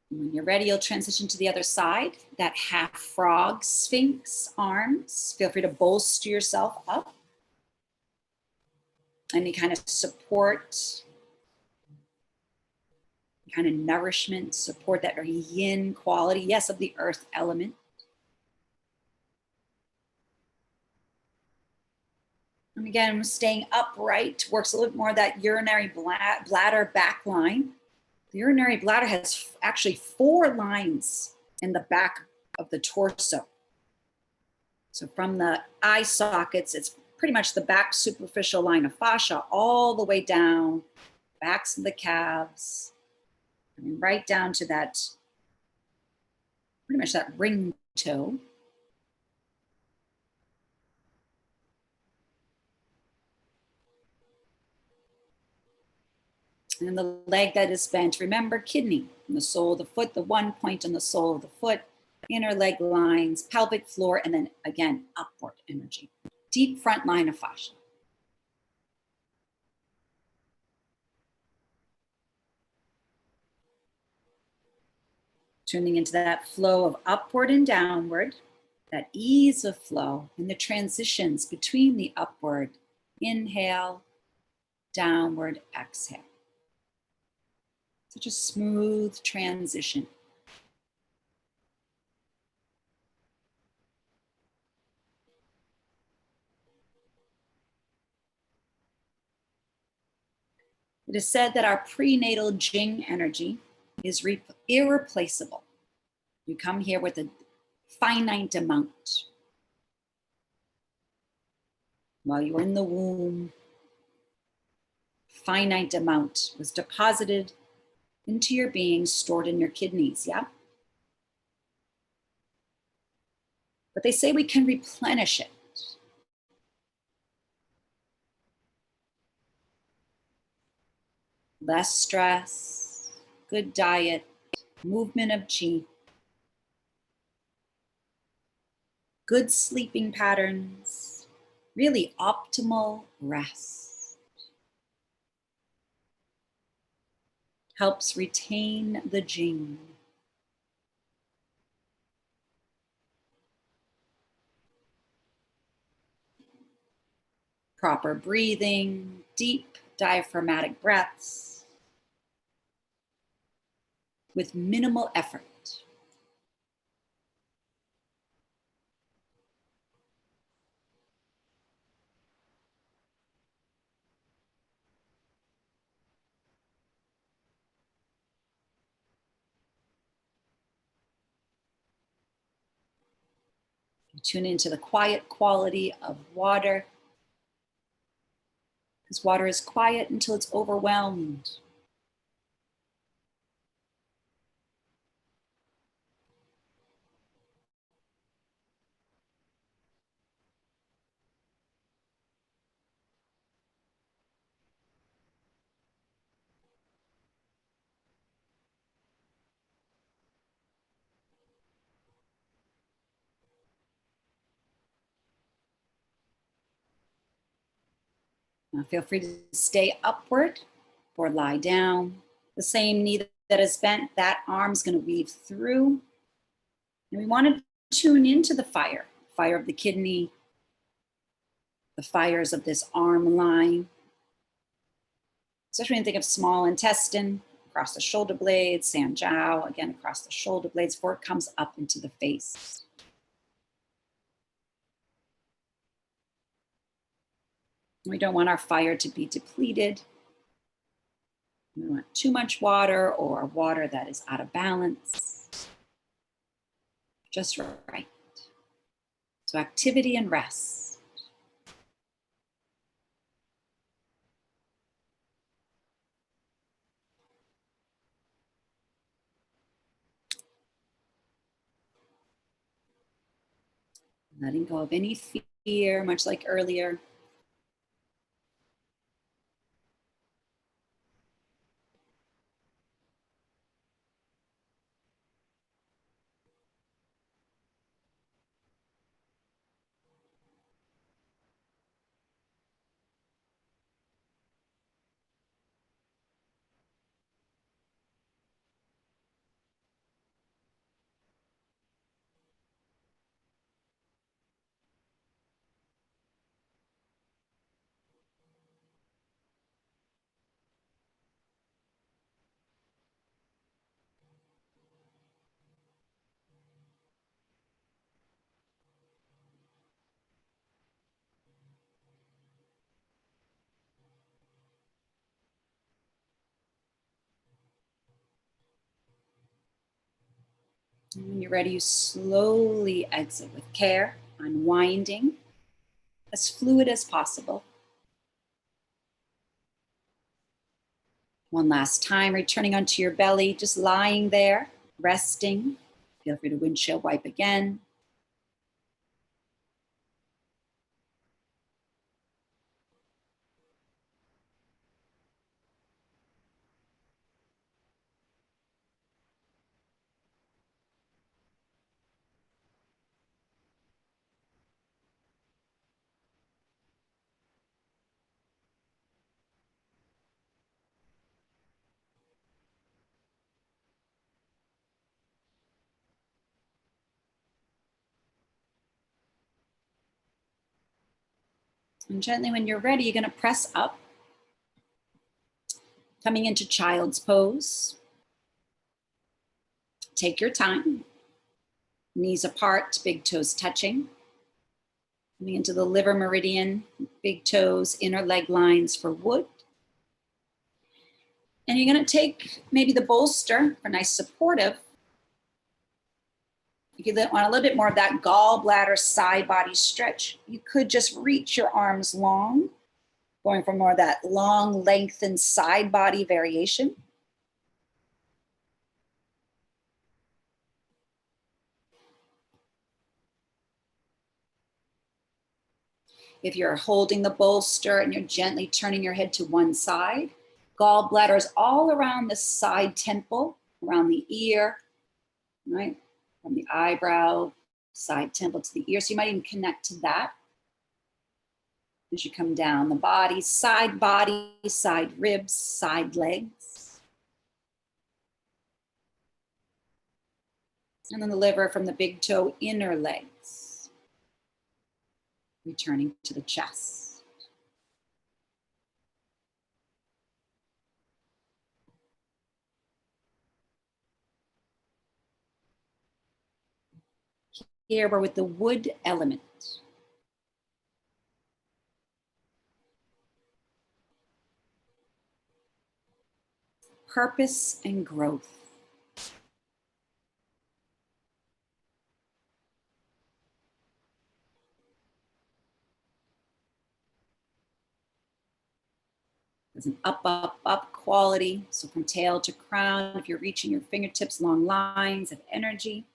When you're ready, you'll transition to the other side, that half frog, Sphinx arms. Feel free to bolster yourself up. Any kind of support, kind of nourishment, support, that very yin quality, yes, of the earth element. And again, staying upright works a little bit more that urinary bladder back line. The urinary bladder has actually 4 lines in the back of the torso. So from the eye sockets, it's pretty much the back superficial line of fascia all the way down, backs of the calves, and right down to that, pretty much that ring toe. And then the leg that is bent, remember kidney, and the sole of the foot, the one point on the sole of the foot, inner leg lines, pelvic floor, and then again, upward energy. Deep front line of fascia. Tuning into that flow of upward and downward, that ease of flow, and the transitions between the upward, inhale, downward, exhale. Such a smooth transition. It is said that our prenatal Jing energy is irreplaceable. You come here with a finite amount. While you were in the womb, finite amount was deposited into your being, stored in your kidneys, yeah? But they say we can replenish it. Less stress, good diet, movement of chi, good sleeping patterns, really optimal rest. Helps retain the Jing. Proper breathing, deep diaphragmatic breaths with minimal effort. You tune into the quiet quality of water, because water is quiet until it's overwhelmed. Now feel free to stay upward or lie down. The same knee that is bent, that arm's going to weave through. And we want to tune into the fire of the kidney, the fires of this arm line. Especially when you think of small intestine, across the shoulder blades, Sanjiao, again across the shoulder blades before it comes up into the face. We don't want our fire to be depleted. We don't want too much water or water that is out of balance. Just right. So activity and rest. Letting go of any fear, much like earlier. And when you're ready, you slowly exit with care, unwinding, as fluid as possible. One last time, returning onto your belly, just lying there, resting. Feel free to windshield wipe again. And gently, when you're ready, you're going to press up, coming into child's pose. Take your time. Knees apart, big toes touching. Coming into the liver meridian, big toes, inner leg lines for wood. And you're going to take maybe the bolster for nice supportive. If you want a little bit more of that gallbladder side body stretch, you could just reach your arms long, going for more of that long, lengthened side body variation. If you're holding the bolster and you're gently turning your head to one side, gallbladder is all around the side temple, around the ear, right? From the eyebrow, side temple to the ear. So you might even connect to that as you come down the body, side ribs, side legs. And then the liver from the big toe, inner legs. Returning to the chest. Here we're with the wood element. Purpose and growth. There's an up, up, up quality. So from tail to crown, if you're reaching your fingertips, long lines of energy.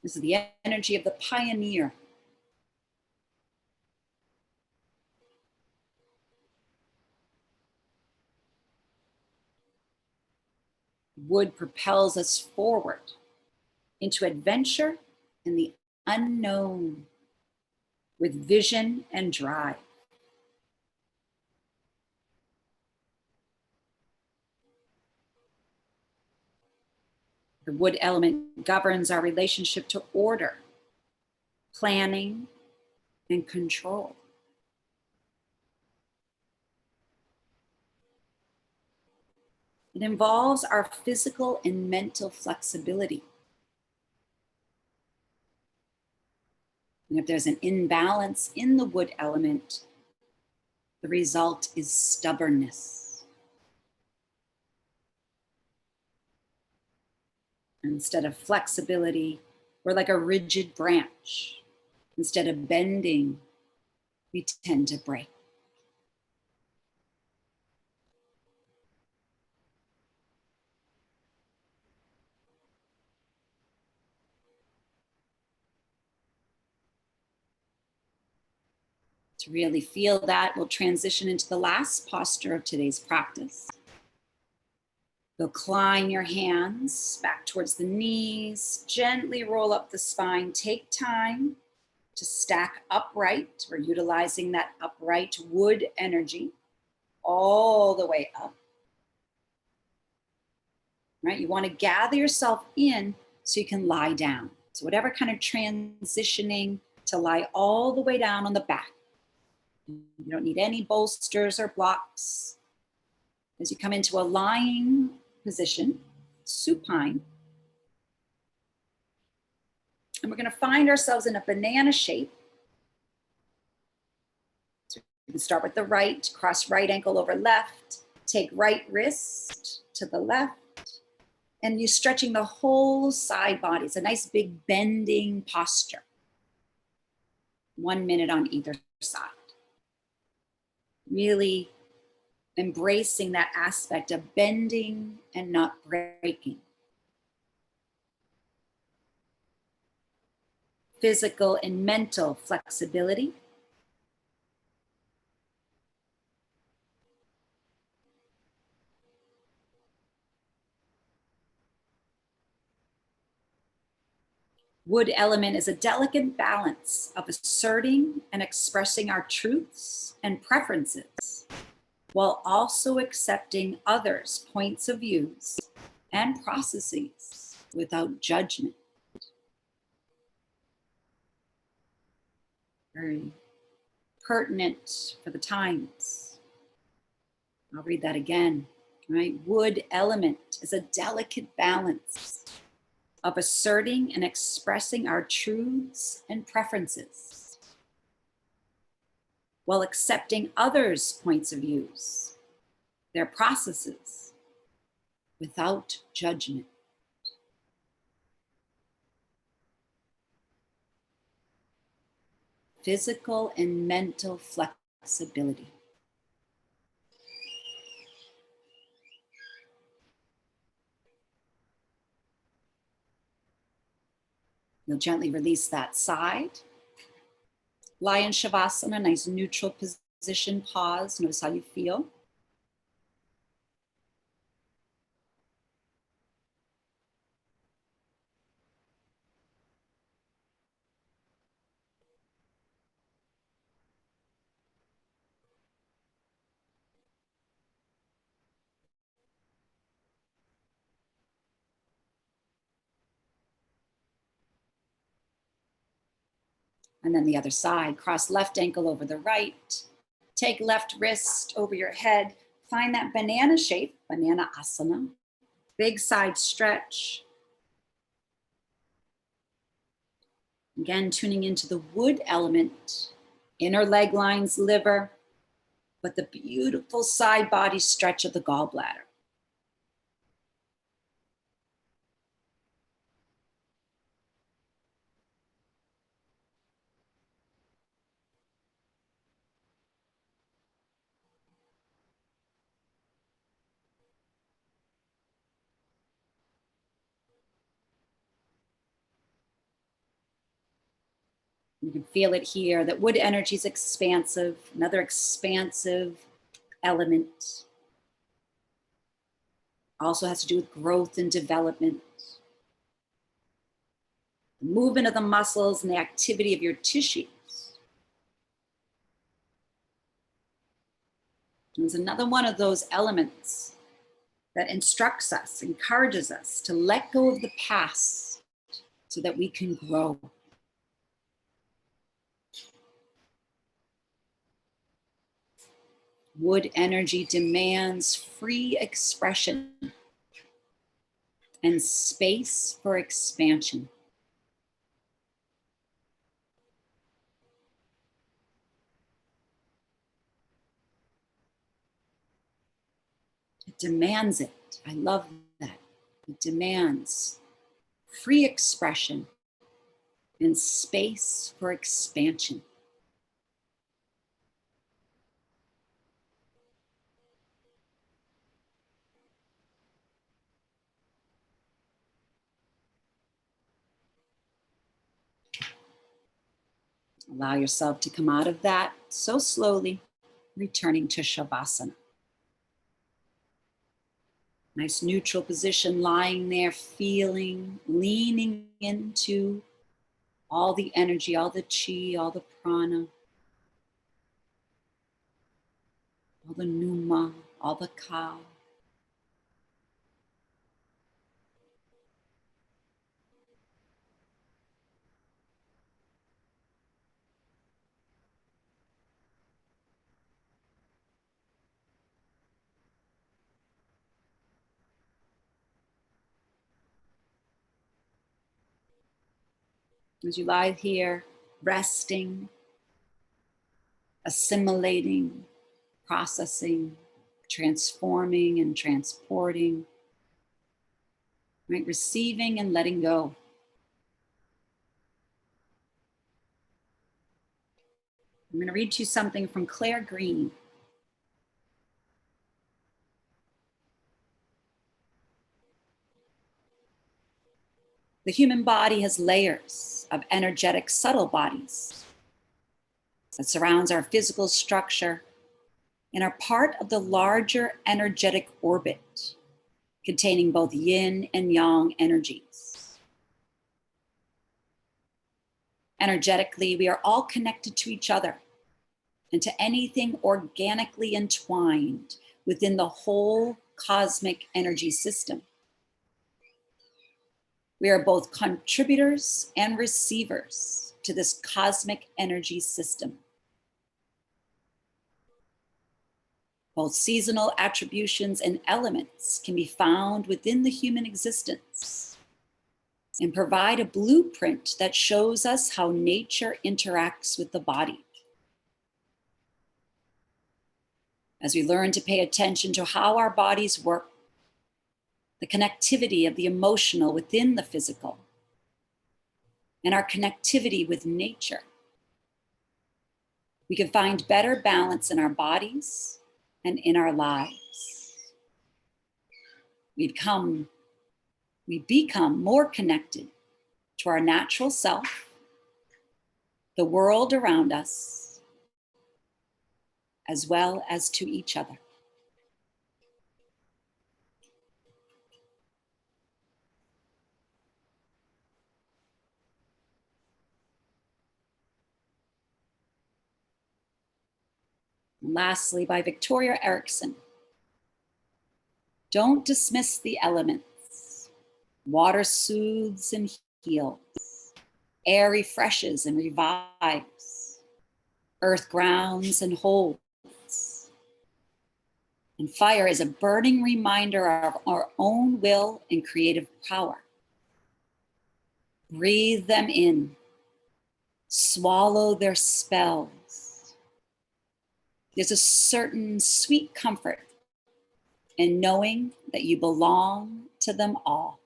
This is the energy of the pioneer. Wood propels us forward into adventure and the unknown with vision and drive. The wood element governs our relationship to order, planning, and control. It involves our physical and mental flexibility. And if there's an imbalance in the wood element, The result is stubbornness. Instead of flexibility, we're like a rigid branch. Instead of bending, we tend to break. To really feel that, we'll transition into the last posture of today's practice. You'll climb your hands back towards the knees, gently roll up the spine. Take time to stack upright. We're utilizing that upright wood energy all the way up. Right? You want to gather yourself in so you can lie down. So whatever kind of transitioning to lie all the way down on the back. You don't need any bolsters or blocks. As you come into a lying position, supine. And we're going to find ourselves in a banana shape. So you can start with the right, cross right ankle over left, take right wrist to the left, and you're stretching the whole side body. It's a nice big bending posture. 1 minute on either side. Really embracing that aspect of bending and not breaking. Physical and mental flexibility. Wood element is a delicate balance of asserting and expressing our truths and preferences, while also accepting others' points of views and processes without judgment. Very pertinent for the times. I'll read that again, right? Wood element is a delicate balance of asserting and expressing our truths and preferences, while accepting others' points of views, their processes, without judgment. Physical and mental flexibility. You'll gently release that side. Lie in Shavasana, nice neutral position, pause, notice how you feel. And then the other side, cross left ankle over the right. Take left wrist over your head. Find that banana shape, banana asana. Big side stretch. Again, tuning into the wood element, inner leg lines, liver, but the beautiful side body stretch of the gallbladder. You can feel it here, that wood energy is expansive, another expansive element. Also has to do with growth and development. The movement of the muscles and the activity of your tissues. And it's another one of those elements that instructs us, encourages us to let go of the past so that we can grow. Wood energy demands free expression and space for expansion. demands it. I love that. It demands free expression and space for expansion. Allow yourself to come out of that so slowly, returning to Shavasana. Nice neutral position, lying there, feeling, leaning into all the energy, all the chi, all the prana, all the pneuma, all the ka. As you lie here, resting, assimilating, processing, transforming and transporting, right? Receiving and letting go. I'm going to read to you something from Claire Green. The human body has layers of energetic subtle bodies that surrounds our physical structure and are part of the larger energetic orbit containing both yin and yang energies. Energetically, we are all connected to each other and to anything organically entwined within the whole cosmic energy system. We are both contributors and receivers to this cosmic energy system. Both seasonal attributions and elements can be found within the human existence and provide a blueprint that shows us how nature interacts with the body. As we learn to pay attention to how our bodies work, the connectivity of the emotional within the physical, and our connectivity with nature, we can find better balance in our bodies and in our lives. We become more connected to our natural self, the world around us, as well as to each other. And lastly, by Victoria Erickson. Don't dismiss the elements. Water soothes and heals. Air refreshes and revives. Earth grounds and holds. And fire is a burning reminder of our own will and creative power. Breathe them in. Swallow their spells. There's a certain sweet comfort in knowing that you belong to them all.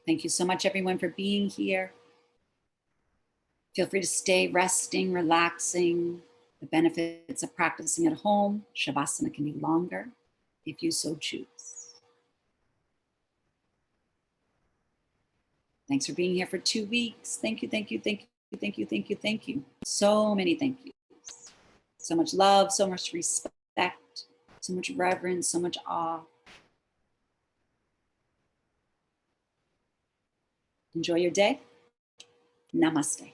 Thank you so much, everyone, for being here. Feel free to stay resting, relaxing. The benefits of practicing at home, Shavasana can be longer if you so choose. Thanks for being here for 2 weeks. Thank you, thank you, thank you, thank you, thank you, thank you. So many thank yous. So much love, so much respect, so much reverence, so much awe. Enjoy your day. Namaste.